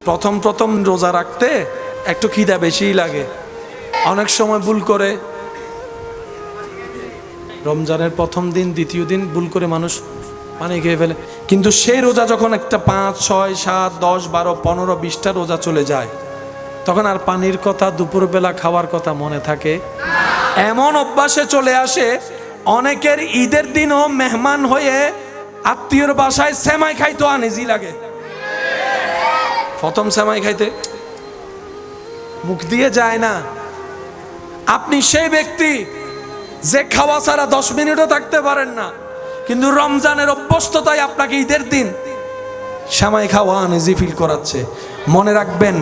প্রথম প্রথম রোজা রাখতে একটু খিদা বেশিই লাগে, অনেক সময় ভুল করে রমজানের প্রথম দিন দ্বিতীয় দিন ভুল করে মানুষ পানি খেয়ে ফেলে। কিন্তু সেই রোজা যখন একটা 5, 6, 7, 10, 12, 15, 20টা রোজা চলে যায়, তখন আর পানির কথা দুপুরবেলা খাওয়ার কথা মনে থাকে। এমন অভ্যাসে চলে আসে অনেকের ঈদের দিনও মেহমান হয়ে আত্মীয়র বাসায় সেমাই খাইতে আনইজি লাগে। প্রথম সেমাই খাইতে মুখ দিয়ে যায় না। আপনি সেই ব্যক্তি যে খাওয়া ছাড়া 10 মিনিটও থাকতে পারেন না, কিন্তু রমজানের অভ্যস্ততায় আপনাকে ঈদের দিন সেমাই খাওয়া আনইজি ফিল করাচ্ছে। মনে রাখবেন,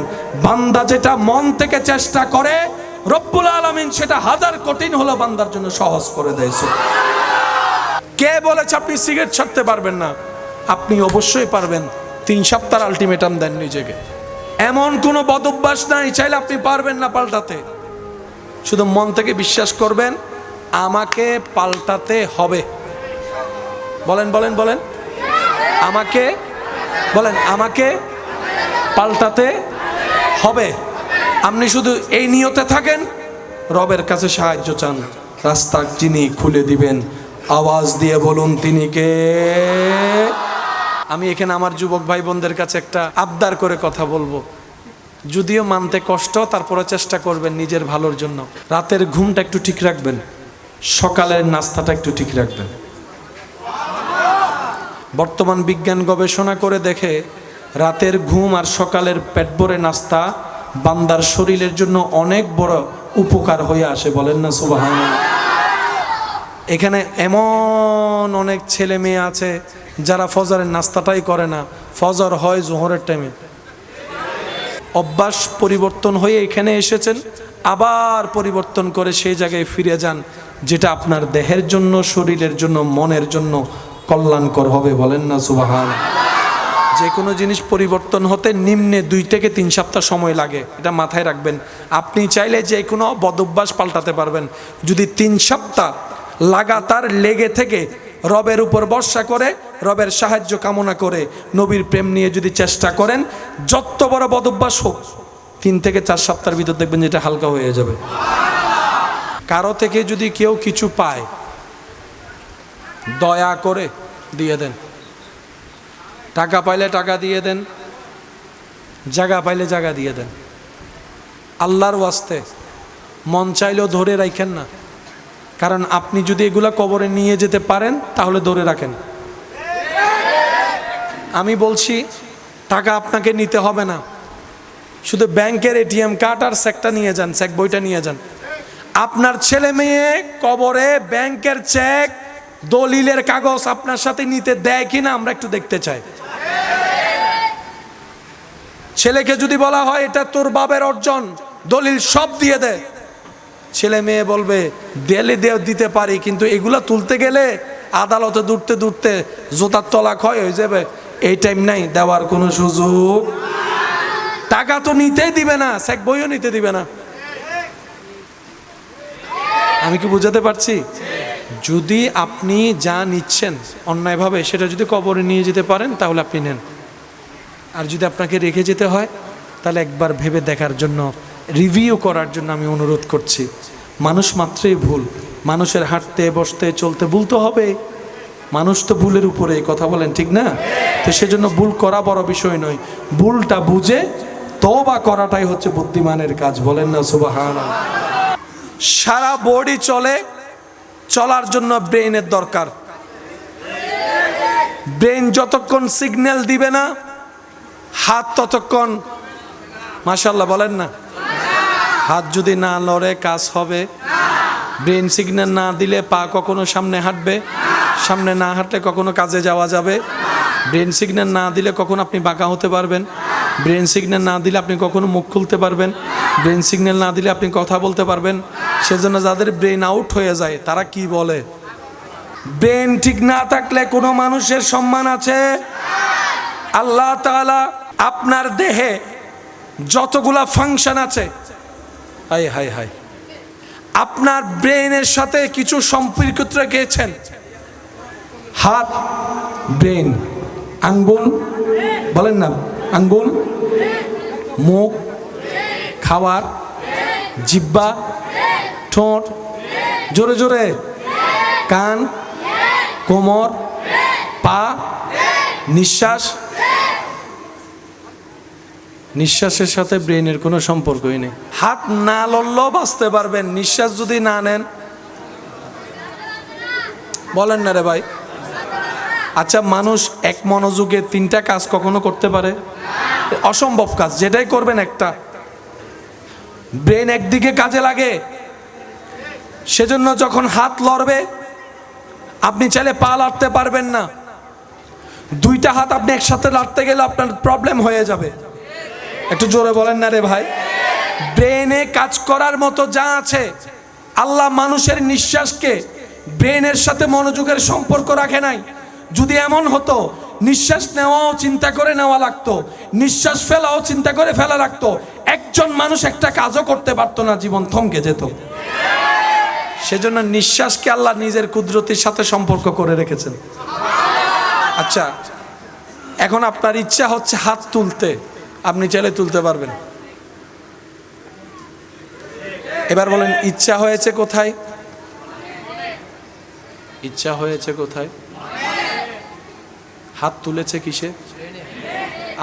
বান্দা যেটা মন থেকে চেষ্টা করে রব্বুল আলামিন সেটা হাজার কঠিন হলো বান্দার জন্য সহজ করে দেয়। কে বলেছে আপনি সিগারেট ছাড়তে পারবেন না? আপনি অবশ্যই পারবেন। 3 সপ্তাহ আলটিমেটাম দেন নিজেকে। এমন কোনো বদঅভ্যাস নাই চাইলে আপনি পারবেন না পাল্টাতে। শুধু মন থেকে বিশ্বাস করবেন আমাকে পাল্টাতে হবে। বলেন বলেন বলেন, আমাকে বলেন, আমাকে পাল্টাতে হবে। আপনি শুধু এই নিয়তে থাকেন, রবের কাছে সাহায্য চান, রাস্তা যিনি খুলে দিবেন। আওয়াজ দিয়ে বলুন তিনি কে? আমি এখানে আমার যুবক ভাই বোনদের কাছে একটা আবদার করে কথা বলবো, যদিও মানতে কষ্ট, তারপরে চেষ্টা করবেন নিজের ভালোর জন্য। রাতের ঘুমটা একটু ঠিক রাখবেন, সকালের নাস্তাটা একটু ঠিক রাখবেন। বর্তমান বিজ্ঞান গবেষণা করে দেখে রাতের ঘুম আর সকালের পেট ভরে নাস্তা বান্দার শরীরের জন্য অনেক বড় উপকার হয়ে আসে। বলেন না সুবহানাল্লাহ। এখানে এমন অনেক ছেলে মেয়ে আছে যারা ফজরের নাস্তাটাই করে না, ফজর হয় জোহরের টাইমে। অভ্যাস পরিবর্তন হয়ে এখানে এসেছেন, আবার পরিবর্তন করে সেই জায়গায় ফিরে যান যেটা আপনার দেহের জন্য, শরীরের জন্য, মনের জন্য কল্যাণকর হবে। বলেন না সুবহানাল্লাহ। যে কোনো জিনিস পরিবর্তন হতে নিম্নে 2 থেকে 3 সপ্তাহ সময় লাগে, এটা মাথায় রাখবেন। আপনি চাইলে যে কোনো বদঅভ্যাস পাল্টাতে পারবেন যদি 3 সপ্তাহ লাগাতার লেগে থেকে রবের উপর ভরসা করে, রবের সাহায্য কামনা করে, নবীর প্রেম নিয়ে যদি চেষ্টা করেন, যত বড় বদঅভ্যাস হোক 3 থেকে 4 সপ্তাহের ভিতর দেখবেন যেটা হালকা হয়ে যাবে। কারো থেকে যদি কেউ কিছু পায়, দয়া করে দিয়ে দেন। টাকা পাইলে টাকা দিয়ে দেন, জায়গা পাইলে জায়গা দিয়ে দেন। আল্লাহর ওয়াস্তে মন চাইলেও ধরে রাখেন না, কারণ আপনি যদি এগুলা কবরে নিয়ে যেতে পারেন তাহলে ধরে রাখেন। আমি বলছি টাকা আপনাকে নিতে হবে না, শুধু ব্যাংকের এটিএম কার্ড আর চেকটা নিয়ে যান, চেক বইটা নিয়ে যান। আপনার ছেলে মেয়ে কবরে ব্যাংকের চেক, দলিলের কাগজ আপনার সাথে নিতে দেয় কিনা আমরা একটু দেখতে চাই। ছেলেকে যদি বলা হয় এটা তোর বাবার অর্জন, দলিল সব দিয়ে দে, ছেলে মেয়ে বলবে দেলে দিতে পারি, কিন্তু এগুলা তুলতে গেলে আদালতে দূরতে দূরতে জোতার তলা ক্ষয় হয়ে যাবে, এই টাইম নাই, দেওয়ার কোনো সুযোগ। টাকা তো নিতেই দিবে না, চেক বইও নিতে দিবে না। আমি কি বুঝাতে পারছি? যদি আপনি যা নিচ্ছেন অন্যায়ভাবে সেটা যদি কবরে নিয়ে যেতে পারেন তাহলে আপনি নেন, আর যদি আপনাকে রেখে যেতে হয় তাহলে একবার ভেবে দেখার জন্য, রিভিউ করার জন্য আমি অনুরোধ করছি। মানুষ মাত্রই ভুল, মানুষের হাঁটতে বসতে চলতে ভুল তো হবে, মানুষ তো ভুলের উপরে, কথা বলেন ঠিক না? তো সেজন্য ভুল করা বড় বিষয় নয়, ভুলটা বুঝে তওবা করাটাই হচ্ছে বুদ্ধিমানের কাজ। বলেন না সুবহানাল্লাহ। সারা বডি চলে, চলার জন্য ব্রেইনের দরকার। ব্রেইন যতক্ষণ সিগন্যাল দিবে না হাত ততক্ষণ, মাশাআল্লাহ বলেন না, হাত যদি না লড়ে কাজ হবে। ব্রেন সিগন্যাল না দিলে পা কখনো সামনে হাঁটবে, সামনে না হাঁটলে কখনো কাজে যাওয়া যাবে। ব্রেন সিগন্যাল না দিলে কখনো আপনি বাঁকা হতে পারবেন, ব্রেন সিগন্যাল না দিলে আপনি কখনো মুখ খুলতে পারবেন, ব্রেন সিগন্যাল না দিলে আপনি কথা বলতে পারবেন। সেজন্য যাদের ব্রেন আউট হয়ে যায় তারা কি বলে, ব্রেন ঠিক না থাকলে কোনো মানুষের সম্মান আছে? আল্লাহ তাআলা আপনার দেহে যতগুলা ফাংশন আছে, হাই হাই হাই, আপনার ব্রেনের সাথে কিছু সম্পর্কিত রেখেছেন। হাত ব্রেন, আঙ্গুল, বলেন না আঙ্গুল, মুখ, খাওয়ার, জিহ্বা, ঠোঁট, জোরে জোরে, কান, কোমর, পা, নিঃশ্বাস। নিঃশ্বাসের সাথে ব্রেনের কোনো সম্পর্কই নেই। হাত না লড়লেও বাঁচতে পারবেন, নিঃশ্বাস যদি না নেন। বলেন না রে ভাই। আচ্ছা, মানুষ এক মনোযোগে তিনটা কাজ কখনো করতে পারে? অসম্ভব কাজ। যেটাই করবেন একটা, ব্রেন একদিকে কাজে লাগে। সেজন্য যখন হাত লড়বে, আপনি চাইলে পা লাড়তে পারবেন না। দুইটা হাত আপনি একসাথে লাড়তে গেলে আপনার প্রবলেম হয়ে যাবে। একটু জোরে বলেন না রে ভাই। ব্রেনে কাজ করার মতো যা আছে, আল্লাহ মানুষের নিঃশ্বাসকে ব্রেনের সাথে মনোযোগের সম্পর্ক রাখে নাই। যদি এমন হতো নিঃশ্বাস নেওয়াও চিন্তা করে নেওয়া লাগতো, নিঃশ্বাস ফেলাও চিন্তা করে ফেলা লাগতো, একজন মানুষ একটা কাজও করতে পারতো না, জীবন থমকে যেত। সেজন্য নিঃশ্বাসকে আল্লাহ নিজের কুদরতির সাথে সম্পর্ক করে রেখেছেন। আচ্ছা, এখন আপনার ইচ্ছা হচ্ছে হাত তুলতে, আপনি চাইলে তুলতে পারবেন। এবার বলেন, ইচ্ছা হয়েছে কোথায়? ইচ্ছা হয়েছে কোথায়? হাত তুলেছে কিসে?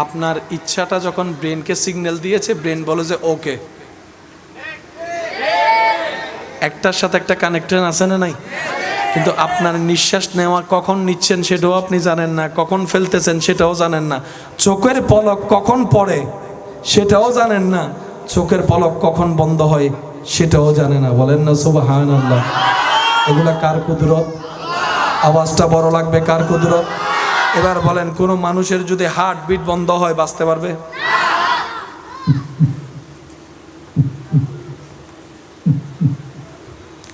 আপনার ইচ্ছাটা যখন ব্রেনকে সিগন্যাল দিয়েছে, ব্রেন বলে যে ওকে। একটার সাথে একটা কানেকশন আছে না নাই? কিন্তু আপনার নিঃশ্বাস নেওয়া কখন নিচ্ছেন সেটাও আপনি জানেন না, কখন ফেলতেছেন সেটাও জানেন না, চোখের পলক কখন পড়ে সেটাও জানেন না, চোখের পলক কখন বন্ধ হয় সেটাও জানে না। বলেন না সুবহানাল্লাহ। এগুলা কার কুদরত? আওয়াজটা বড় লাগবে, কার কুদরত? এবার বলেন, কোন মানুষের যদি হার্টবিট বন্ধ হয় বাঁচতে পারবে?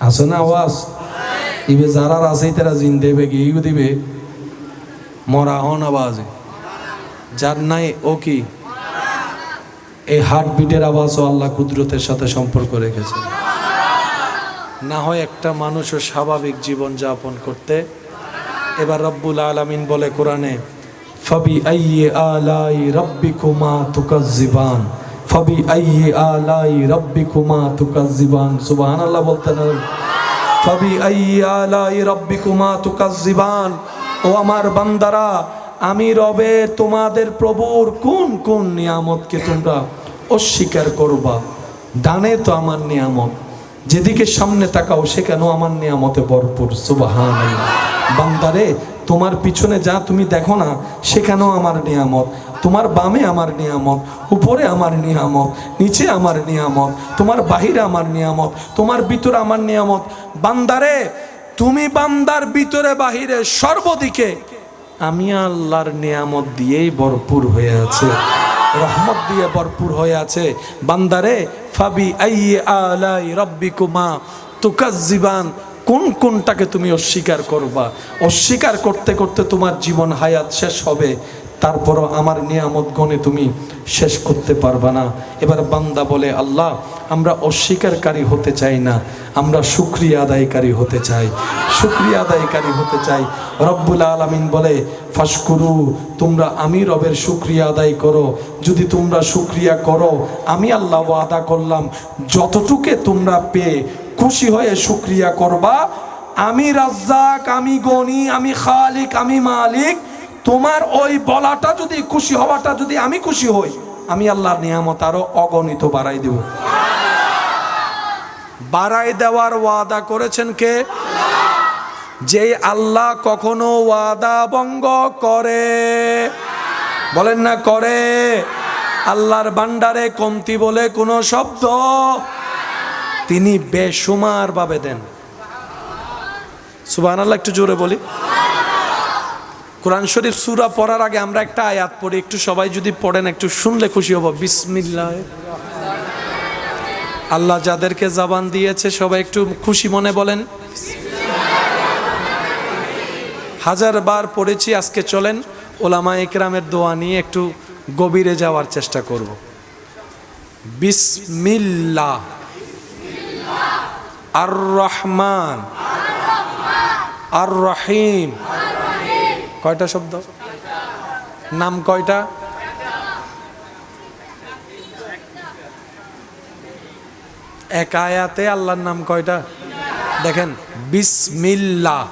আছে না আওয়াজ? ইবে যারা আছে তারা জিন দেবে, গিয়ে দিবে মরা হন আওয়াজে। যার নাই ও কি? এই হার্টবিটের আওয়াজও আল্লাহ কুদরতের সাথে সম্পর্ক রেখেছে। না হয় একটা মানুষও স্বাভাবিক জীবন যাপন করতে। এবার রব্বুল আলামিন বলে কোরআনে, ফাবি আইয়ি আলাই রাব্বিকুমা তুকাজ্জিবান, ফাবি আইয়ি আলাই রাব্বিকুমা তুকাজ্জিবান। সুবহানাল্লাহ বলতেন। ফাবি আইয়ি আলাই রাব্বিকুমা তুকাজ্জিবান। ও আমার বান্দারা, আমি রবে তোমাদের প্রভুর কোন কোন নিয়ামতকে তোমরা অস্বীকার করবা? ডানে তো আমার নিয়ামত, যেদিকে সামনে তাকাও সেখানেও আমার নিয়ামতে ভরপুর। সুবহানাল্লাহ। বান্দারে, তোমার পিছনে যা তুমি দেখো না সেখানেও আমার নিয়ামত, তোমার বামে আমার নিয়ামত, উপরে আমার নিয়ামত, নিচে আমার নিয়ামত, তোমার বাহিরে আমার নিয়ামত, তোমার ভিতরে আমার নিয়ামত। বান্দারে, তুমি বান্দার ভিতরে বাহিরে সর্বদিকে আমি আল্লাহর নিয়ামত দিয়েই ভরপুর হয়ে আছে, রহমত দিয়ে ভরপুর হয়ে আছে। বান্দারে, ফাবি আইয়ি আলাই রাব্বিকুমা তুকাজ্জিবান, কোন কোনটাকে তুমি অস্বীকার করবা? অস্বীকার করতে করতে তোমার জীবন হায়াত শেষ হবে, তারপরও আমার নিয়ামত গণে তুমি শেষ করতে পারবা না। এবার বান্দা বলে, আল্লাহ, আমরা অস্বীকারী হতে চাই না, আমরা শুকরিয়া আদায়কারী হতে চাই, শুকরিয়া আদায়কারী হতে চাই। রব্বুল আলামিন বলে, ফাশকুরু, তোমরা আমি রবের শুকরিয়া আদায় করো। যদি তোমরা শুকরিয়া করো, আমি আল্লাহ ওয়াদা করলাম যতটুকু তোমরা পেয়ে খুশি হয়ে শুকরিয়া করবা, আমি রাজ্জাক, আমি গনি, আমি খালিক, আমি মালিক, তোমার ওই বলাটা যদি, খুশি হওয়াটা যদি আমি খুশি হই, আমি আল্লাহর নিয়ামত আরো অগণিত বাড়াই দেব। বাড়াই দেওয়ার ওয়াদা করেছেন কে? যে আল্লাহ কখনো ওয়াদা ভঙ্গ করে, বলেন না করে। আল্লাহর ভান্ডারে কমতি বলে কোনো শব্দ তিনি বেশুমার ভাবে দেন। সুবহানাল্লাহ, একটু জোরে বলি। কোরআন শরীফ সূরা পড়ার আগে আমরা একটা আয়াত পড়ি, একটু সবাই যদি পড়েন একটু শুনলে খুশি হব। বিসমিল্লাহ। আল্লাহ যাদেরকে জবান দিয়েছে সবাই একটু খুশি মনে বলেন। হাজার বার পড়েছি, আজকে চলেন ওলামায়ে কেরামের দোয়া নিয়ে একটু গভীরে যাওয়ার চেষ্টা করব। বিসমিল্লাহ আর রহমান আর রহিম। কয়টা শব্দ? নাম কয়টা? এক আয়াতে আল্লাহর নাম কয়টা দেখেন, বিসমিল্লাহ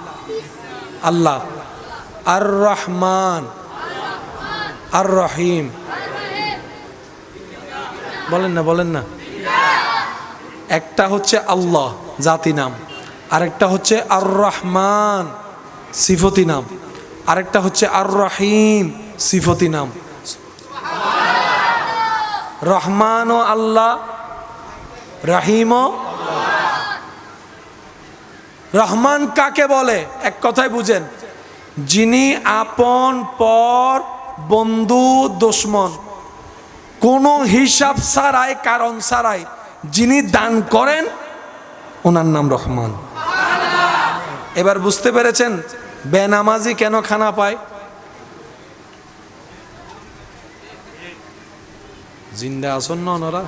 আল্লাহ, আর রহমান, আর রহিম। বলেন না একটা হচ্ছে আল্লাহ জাতি নাম, আরেকটা হচ্ছে আর রহমান সিফতি নাম, আরেকটা হচ্ছে আর রহিম সিফতি নাম। রহমান ও আল্লাহ, রহিম ও রহমান কাকে বলে? এক কথায় বুঝেন, যিনি আপন পর বন্ধু দুশমন কোনো হিসাব ছাড়াই কারণ ছাড়াই যিনি দান করেন ওনার নাম রহমান। এবার বুঝতে পেরেছেন বেনামাজি কেন খানা পায়? জিন্দা আসন না ওনারা?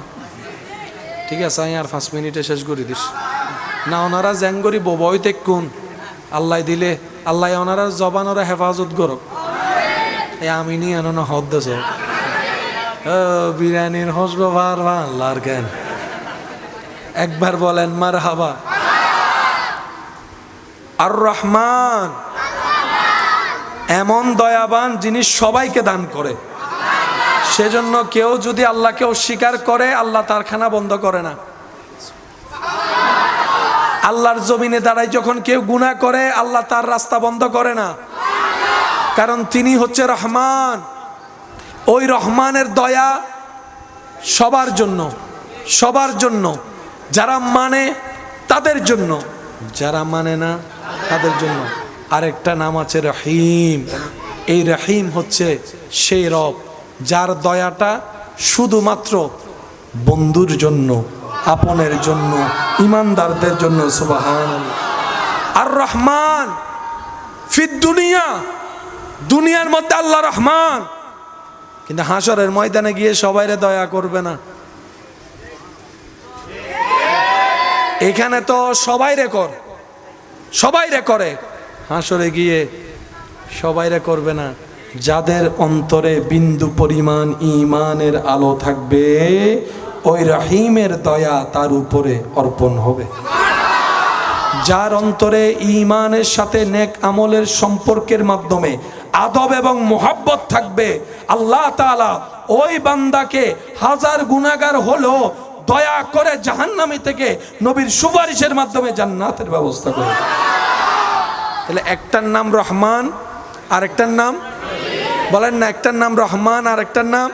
ঠিক আছে, আমি আর 5 মিনিটে শেষ করে দিস না। ওনারা জ্যাঙ্গরি বইতে কোন আল্লাহ দিলে আল্লাহ ওনারা জবান ওরা হেফাজত করুক। আমি নিয়ে আনো হদ দেশ বিরিয়ানির হসব আল্লাহর কেন একবার বলেন মার হাবা। আর রহমান এমন দয়াবান যিনি সবাইকে দান করে, সেজন্য কেউ যদি আল্লাহকে অস্বীকার করে আল্লাহ তার খানা বন্ধ করে না। আল্লাহর জমিনে দাঁড়ায় যখন কেউ গুনাহ করে আল্লাহ তার রাস্তা বন্ধ করে না, কারণ তিনি হচ্ছে রহমান। ওই রহমানের দয়া সবার জন্য, সবার জন্য, যারা মানে তাদের জন্য, যারা মানে না তাদের জন্য। আরেকটা নাম আছে রহিম। এই রহিম হচ্ছে সেই রব যার দয়াটা শুধুমাত্র বন্ধুর জন্য, আপনের জন্য, ইমানদারদের জন্য। সুবহানাল্লাহ। আর রহমান ফিদ দুনিয়া, দুনিয়ার মধ্যে আল্লাহ রহমান, কিন্তু হাসরের ময়দানে গিয়ে সবাইরে দয়া করবে না। এখানে তো সবাইরে করে, হাসরে গিয়ে সবাইরে করবে না। যাদের অন্তরে বিন্দু পরিমাণ ঈমানের আলো থাকবে ওই রহিমের দয়া তার উপরে অর্পণ হবে। যার অন্তরে ঈমানের সাথে নেক আমলের সম্পর্কের মাধ্যমে আদব এবং মোহাব্বত থাকবে, আল্লাহ তাআলা ওই বান্দাকে হাজার গুনাহগার হলো দয়া করে জাহান্নামী থেকে নবীর সুপারিশের মাধ্যমে জান্নাতের ব্যবস্থা করে। তাহলে একটার নাম রহমান আর একটার নাম বলেন না, একটার নাম রহমান আর একটার নাম,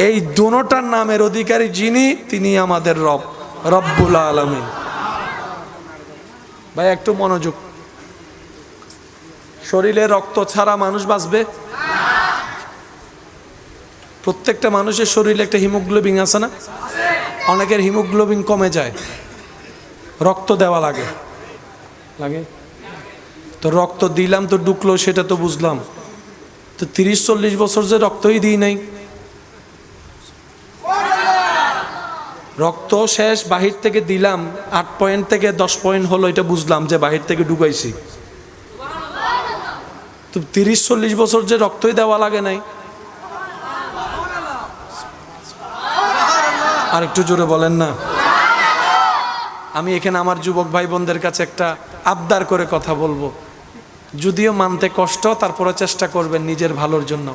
এই দুটোটার নামের অধিকারী যিনি, তিনি আমাদের রব, রব্বুল আলামিন। ভাই একটু মনোযোগ। শরীরে রক্ত ছাড়া মানুষ বাঁচবে? প্রত্যেকটা মানুষের শরীরে একটা হিমোগ্লোবিন আছে না? অনেকের হিমোগ্লোবিন কমে যায়, রক্ত দেওয়া লাগে। তো রক্ত দিলাম তো ঢুকলো, সেটা তো বুঝলাম। তো 30-40 বছর যে রক্তই দিই নাই, রক্ত শেষ, বাহির থেকে দিলাম 8 পয়েন্ট থেকে 10 পয়েন্ট হলো, এটা বুঝলাম যে বাহির থেকে ঢুকাইছি। তো 30-40 বছর যে রক্তই দেওয়া লাগে নাই। আর একটু জোরে বলেন না। আমি এখানে আমার যুবক ভাই বোনদের কাছে একটা আবদার করে কথা বলবো, যদিও মানতে কষ্ট, তারপরে চেষ্টা করবেন নিজের ভালোর জন্য।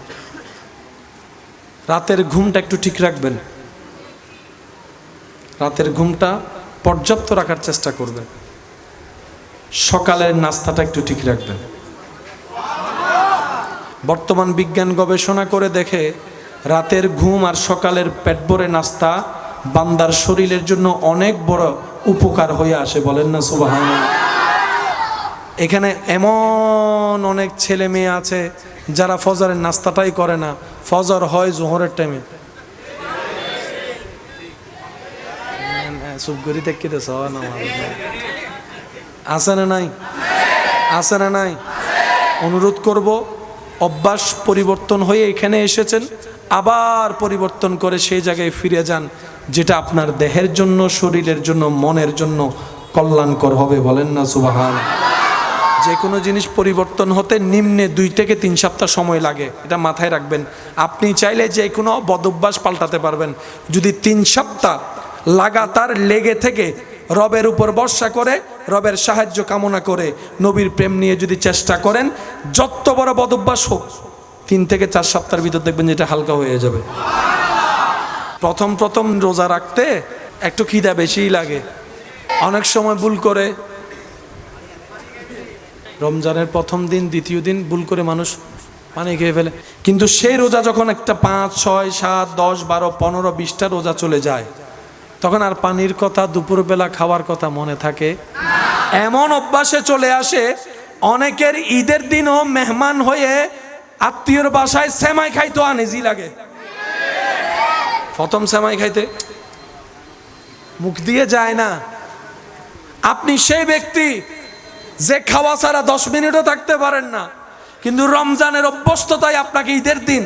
রাতের ঘুমটা একটু ঠিক রাখবেন, রাতের ঘুমটা পর্যাপ্ত রাখার চেষ্টা করবেন। সকালের নাস্তাটা একটু ঠিক রাখবেন। বর্তমান বিজ্ঞান গবেষণা করে দেখে রাতের ঘুম আর সকালের পেট ভরে নাস্তা বান্দার শরীরের জন্য অনেক বড় উপকার হয়ে আসে। বলেন না সুবহানাল্লাহ। এখানে এমন অনেক ছেলে মেয়ে আছে যারা ফজরের নাস্তাটাই করে না, ফজর হয় জোহরের টাইমে। আছে না নাই? আছে না নাই? অনুরোধ করব, অভ্যাস পরিবর্তন হয়ে এখানে এসেছেন, আবার পরিবর্তন করে সেই জায়গায় ফিরে যান যেটা আপনার দেহের জন্য, শরীরের জন্য, মনের জন্য কল্যাণকর হবে। বলেন না সুবহানাল্লাহ। যে কোনো জিনিস পরিবর্তন হতে নিম্নে 2 থেকে 3 সপ্তাহ সময় লাগে, এটা মাথায় রাখবেন। আপনি চাইলে যে কোনো বদঅভ্যাস পাল্টাতে পারবেন, যদি 3 সপ্তাহ লাগাতার লেগে থেকে রবের উপর ভরসা করে, রবের সাহায্য কামনা করে, নবীর প্রেম নিয়ে যদি চেষ্টা করেন, যত বড় বদঅভ্যাস হোক 3 থেকে 4 সপ্তাহের ভিতর দেখবেন যেটা হালকা হয়ে যাবে। প্রথম প্রথম রোজা রাখতে একটু খিদা বেশিই লাগে, অনেক সময় ভুল করে রমজানের প্রথম দিন দ্বিতীয় দিন ভুল করে মানুষ পানি খেয়ে ফেলে, কিন্তু সেই রোজা যখন একটা 5, 6, 7, 10, 12, 15, 20টা রোজা চলে যায়, তখন আর পানির কথা, দুপুরবেলা খাওয়ার কথা মনে থাকে। এমন অভ্যাসে চলে আসে অনেকের ঈদের দিনও মেহমান হয়ে আত্মীয়র বাসায় সেমাই খাইতে আনইজি লাগে। প্রথম সেমাই খাইতে মুখ দিয়ে যায় না। আপনি সেই ব্যক্তি যে খাওয়া ছাড়া 10 মিনিটও থাকতে পারেন না, কিন্তু রমজানের অভ্যস্ততাই আপনাকে ঈদের দিন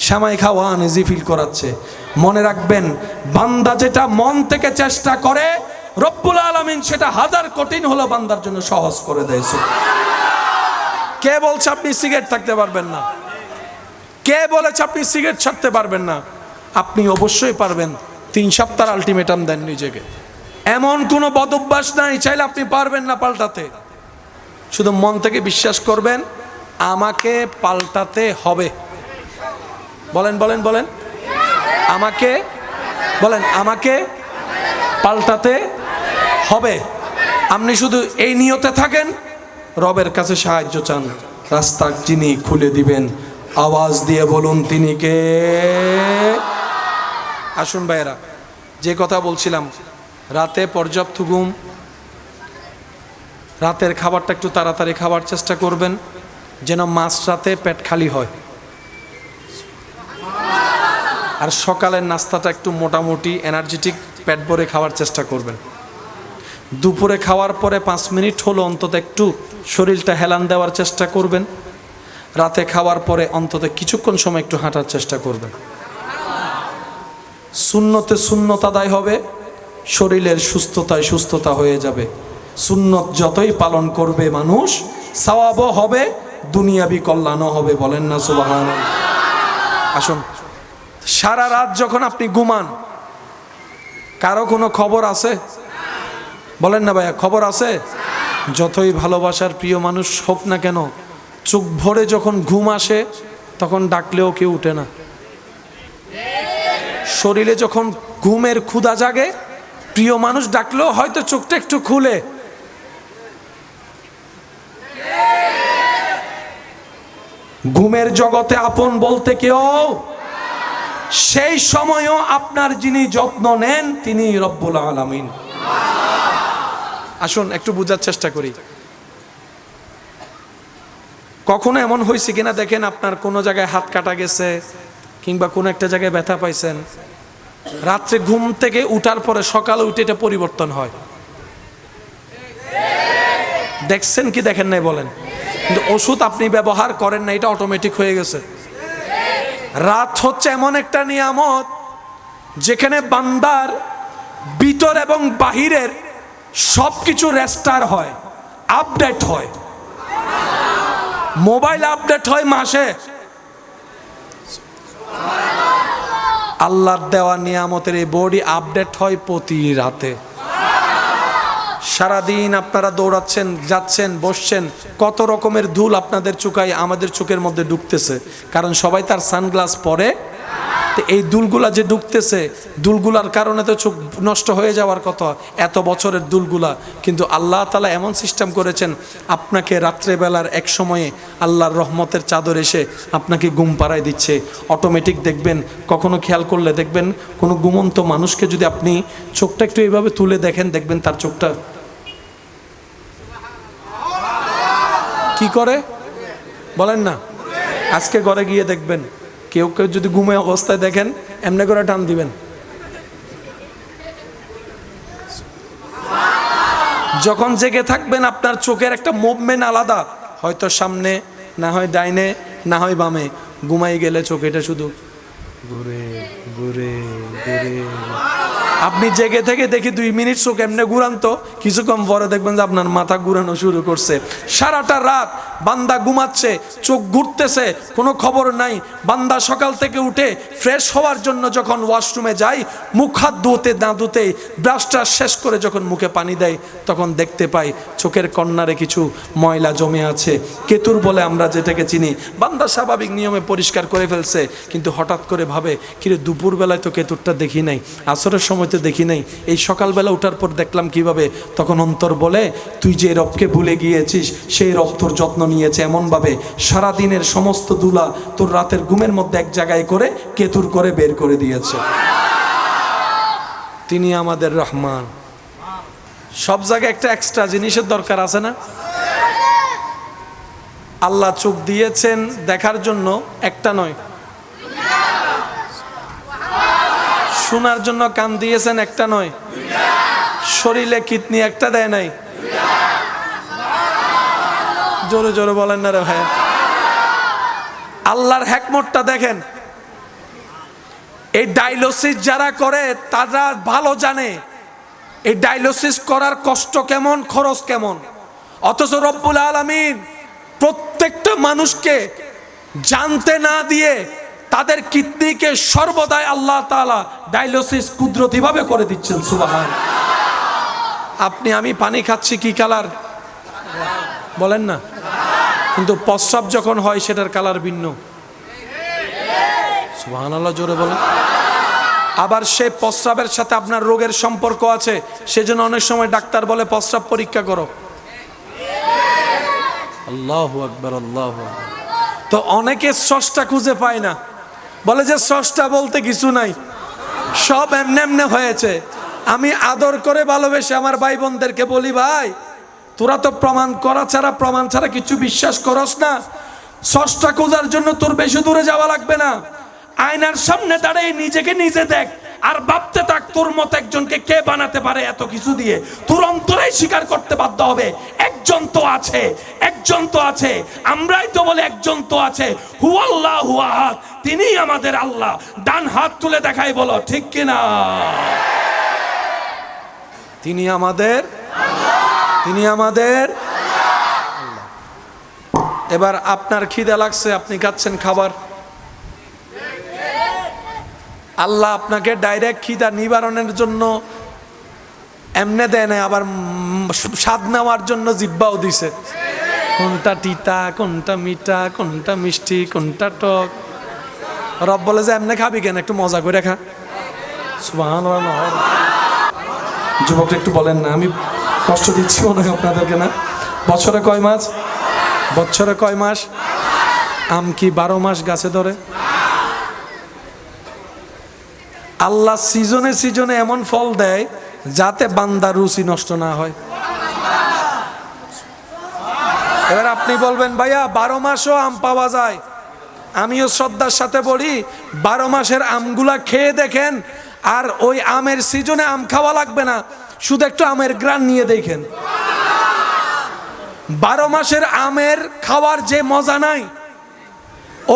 সেমাই খাওয়া আনইজি ফিল করাচ্ছে। মনে রাখবেন, বান্দা যেটা মন থেকে চেষ্টা করে, রব্বুল আলামিন সেটা হাজার কঠিন হলো বান্দার জন্য সহজ করে দিয়েছে। কে বলছে আপনি সিগারেট থাকতে পারবেন না? কে বলেছে আপনি সিগারেট ছাড়তে পারবেন না? আপনি অবশ্যই পারবেন। 3 সপ্তাহ আলটিমেটাম দেন নিজেকে। এমন কোনো বদঅভ্যাস নাই চাইলে আপনি পারবেন না পাল্টাতে। শুধু মন থেকে বিশ্বাস করবেন, আমাকে পাল্টাতে হবে। বলেন বলেন বলেন, আমাকে বলেন, আমাকে পাল্টাতে হবে। আপনি শুধু এই নিয়তে থাকেন, রবের কাছে সাহায্য চান, রাস্তা যিনি খুলে দিবেন। আওয়াজ দিয়ে বলুন, তিনি কে? আসুন ভাইয়েরা, যে কথা বলছিলাম, রাতে পর্যাপ্ত ঘুম, রাতের খাবারটা একটু তাড়াতাড়ি খাওয়ার চেষ্টা করবেন, যেন মাঝরাতে পেট খালি হয়। আর সকালের নাস্তাটা একটু মোটামুটি এনার্জেটিক পেট ভরে খাওয়ার চেষ্টা করবেন। দুপুরে খাওয়ার পরে 5 মিনিট হলো অন্তত একটু শরীরটা হেলান দেওয়ার চেষ্টা করবেন। রাতে খাওয়ার পরে অন্তত কিছুক্ষণ সময় একটু হাঁটার চেষ্টা করবেন। সুন্নতে সুন্নত আদায় হবে, শরীরের সুস্থতায় সুস্থতা হয়ে যাবে। সুন্নত যতই পালন করবে মানুষ, সওয়াবও হবে, দুনিয়াবি কল্যাণও হবে। বলেন না সুবহানাল্লাহ। আসুন, সারা রাত যখন আপনি ঘুমান, কারো কোনো খবর আছে? বলেন না ভাইয়া, খবর আছে? যতই ভালোবাসার প্রিয় মানুষ হোক না কেন, চোখ ভরে যখন ঘুম আসে তখন ডাকলেও কেউ উঠে না। শরীরে যখন ঘুমের ক্ষুধা জাগে, প্রিয় মানুষ ডাকলেও হয়তো চোখটা একটু খুলে। ঘুমের জগতে আপন বলতে কেউ, সেই সময়ও আপনার যিনি যত্ন নেন তিনি রব্বুল আলামিন। আসুন একটু বোঝার চেষ্টা করি। কখনো এমন হয়েছে কিনা দেখেন, আপনার কোনো জায়গায় হাত কাটা গেছে কিংবা কোনো একটা জায়গায় ব্যথা পাইছেন, রাত্রে ঘুম থেকে উঠার পরে সকালে উঠে এটা পরিবর্তন হয়। দেখছেন কি দেখেন নাই বলেন? কিন্তু ওষুধ আপনি ব্যবহার করেন না, এটা অটোমেটিক হয়ে গেছে। রাত হচ্ছে এমন একটা নিয়ামত যেখানে বান্দার ভিতর এবং বাহিরের সবকিছু রেস্টার হয়, আপডেট হয়। মোবাইল আপডেট হয় মাসে, আল্লাহর দেওয়া নিয়ামতের এই বডি আপডেট হয় প্রতি রাতে। সারাদিন আপনারা দৌড়াচ্ছেন, যাচ্ছেন, বসছেন, কত রকমের ধুল আপনাদের চোখায় আমাদের চোখের মধ্যে ঢুকতেছে, কারণ সবাই তার সানগ্লাস পরে। তো এই দুলগুলা যে ঢুকতেছে, দুলগুলার কারণে তো চোখ নষ্ট হয়ে যাওয়ার কথা, এত বছরের দুলগুলা। কিন্তু আল্লাহ তাআলা এমন সিস্টেম করেছেন, আপনাকে রাত্রেবেলার এক সময়ে আল্লাহর রহমতের চাদর এসে আপনাকে ঘুম পাড়ায় দিচ্ছে অটোমেটিক। দেখবেন, কখনো খেয়াল করলে দেখবেন, কোনো ঘুমন্ত মানুষকে যদি আপনি চোখটা একটু এইভাবে তুলে দেখেন, দেখবেন তার চোখটা কি করে বলেন না। আজকে ঘরে গিয়ে দেখবেন, কেউ কেউ যদি ঘুমে অবস্থায় দেখেন, এমনি করে টান দিবেন। যখন জেগে থাকবেন আপনার চোখের একটা মুভমেন্ট আলাদা, হয়তো সামনে, না হয় ডাইনে, না হয় বামে। ঘুমাই গেলে চোখ এটা শুধু ঘুরে ঘুরে ঘুরে। আপনি জেগে থেকে দেখি 2 মিনিট চোখ এমনি ঘুরান তো, কিছুক্ষণ পরে দেখবেন যে আপনার মাথা ঘুরানো শুরু করছে। সারাটা রাত বান্দা ঘুমাচ্ছে, চোখ ঘুরতেছে, কোনো খবর নাই। বান্দা সকাল থেকে উঠে ফ্রেশ হওয়ার জন্য যখন ওয়াশরুমে যায়, মুখ হাত ধুতে না ধুতেই ব্রাশটা শেষ করে যখন মুখে পানি দেয়, তখন দেখতে পাই চোখের কর্নারে কিছু ময়লা জমে আছে, কেতুর বলে আমরা যেটাকে চিনি। বান্দা স্বাভাবিক নিয়মে পরিষ্কার করে ফেলছে, কিন্তু হঠাৎ করে ভাবে কিরে দুপুরবেলায় তো কেতুরটা দেখি নাই, আসরের সময় তো দেখি নাই, এই সকালবেলা ওঠার পর দেখলাম কিভাবে? তখন অন্তর বলে তুই যে রবকে ভুলে গিয়েছিস, সেই রব তোর যত্ন নিয়েছে এমনভাবে সারাদিনের সমস্ত দুলা তোর রাতের ঘুমের মধ্যে এক জায়গায় করে কেতুর করে বের করে দিয়েছে। তিনি আমাদের রহমান। সব জায়গায় একটা এক্সট্রা জিনিসের দরকার আছে না? আল্লাহ চোখ দিয়েছেন দেখার জন্য, একটা নয়। শোনার জন্য কান দিয়েছেন, একটা নয়। শরীরে কিডনি একটা দেয় নাই। জোরে জোরে বলেন না রে ভাই। আল্লাহর হিকমতটা দেখেন। এই ডায়ালিসিস যারা করে তারা ভালো জানে এই ডায়ালিসিস করার কষ্ট কেমন, খরচ কেমন। অথচ রব্বুল আলামিন প্রত্যেকটা মানুষকে জানতে না দিয়ে তাদের কিডনিকে সর্বদাই আল্লাহ তাআলা ডায়ালিসিস কুদরতিভাবে করে দিচ্ছেন। সুবহান। আপনি আমি পানি খাচ্ছি কি কালার বলেন না, কিন্তু প্রস্রাব যখন হয় সেটার কালার ভিন্ন। সুবহানাল্লাহ, জোরে বলেন। আবার সেই প্রস্রাবের সাথে আপনার রোগের সম্পর্ক আছে, সেজন্য অনেক সময় ডাক্তার বলে প্রস্রাব পরীক্ষা করো। আল্লাহু আকবার, আল্লাহু আকবার। তো অনেকে স্রষ্টা খুঁজে পায় না, বলে যে স্রষ্টা বলতে কিছু নাই, সব এমনি এমনি হয়েছে। আমি আদর করে ভালোবেসে আমার ভাই বোনদেরকে বলি, ভাই তোরা তো প্রমাণ ছাড়া কিছু বিশ্বাস করস না। স্রষ্টা খোঁজার জন্য তোর বেশি দূরে যাওয়া লাগবে না। আয়নার সামনে দাঁড়িয়ে নিজেকে নিজে দেখ, আর ভাবতে থাক তোর মত একজনকে কে বানাতে পারে এত কিছু দিয়ে। তোর অন্তরেই স্বীকার করতে বাধ্য হবে একজন তো আছে, একজন তো আছে। আমরাই তো বলে একজন তো আছে, হুয়াল্লাহু আহাদ, তিনিই আমাদের আল্লাহ। ডান হাত তুলে দেখাই, বলো ঠিক কিনা? তিনি আমাদের আল্লাহ, তিনি আমাদের আল্লাহ। এবার আপনার খিদে লাগছে, আপনি খাচ্ছেন খাবার। আল্লাহ আপনাকে ডাইরেক্ট খিদা নিবারণের জন্য এমনে দেয় না, আবার স্বাদ নেওয়ার জন্য জিহ্বাও দিছে। কোনটা তিতা, কোনটা মিঠা, কোনটা মিষ্টি, কোনটা টক। রব বলে যে এমনে খাবি কেন, একটু মজা করে খা। সুবহানাল্লাহ। যুবকরা একটু বলেন না, আমি কষ্ট দিচ্ছি মনে হয় আপনাদেরকে না? বছরে কয় মাস? বছরে কয় মাস? আম কি 12 মাস গাছে ধরে? আল্লাহ সিজনে সিজনে এমন ফল দেয় যাতে বান্দার রুচি নষ্ট না হয়। এবার আপনি বলবেন, ভাইয়া 12 মাসও আম পাওয়া যায়। আমিও শ্রদ্ধার সাথে বলি, 12 মাসের আমগুলা খেয়ে দেখেন, আর ওই আমের সিজনে আম খাওয়া লাগবে না, শুধু একটু আমের গ্রান নিয়ে দেখেন। 12 মাসের আমের খাওয়ার যে মজা নাই,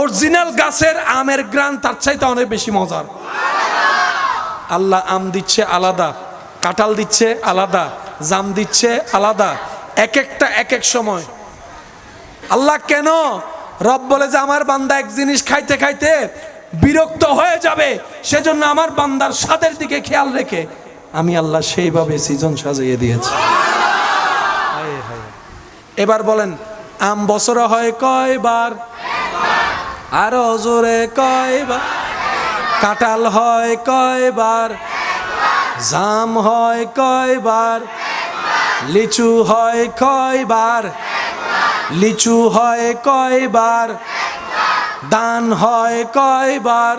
অরিজিনাল গাছের আমের গ্রান তার চাইতে অনেক বেশি মজার। আল্লাহ আম দিচ্ছে আলাদা, কাঁঠাল দিচ্ছে আলাদা, জাম দিচ্ছে আলাদা, এক একটা এক এক সময়। আল্লাহ কেন? রব বলে যে আমার বান্দা এক জিনিস খাইতে খাইতে বিরক্ত হয়ে যাবে, সেজন্য আমার বান্দার স্বাদের দিকে খেয়াল রেখে আমি আল্লাহ সেইভাবে সিজন সাজিয়ে দিয়েছি। এবার বলেন, আম বছরে হয় কয়বার? আরো জোরে কয়বার? কাঁঠাল হয় কয়বার? জাম হয় কয়বার? লিচু হয় কয়বার? লিচু হয় কয়বার? দান হয় কয়বার?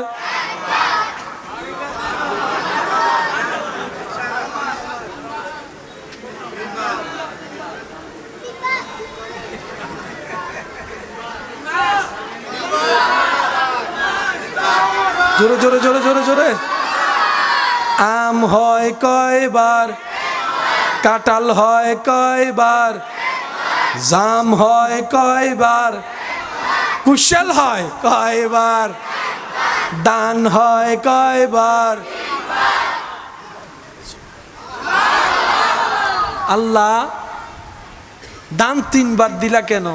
জোরে জোরে জোরে জোরে জোরে। আম হয় কয়বার? কাঁঠাল হয় কয়বার? জাম হয় কয়বার? কুশল হয় কয়বার? দান হয় কয়বার? আল্লাহ দান 3 বার দিলা কেন?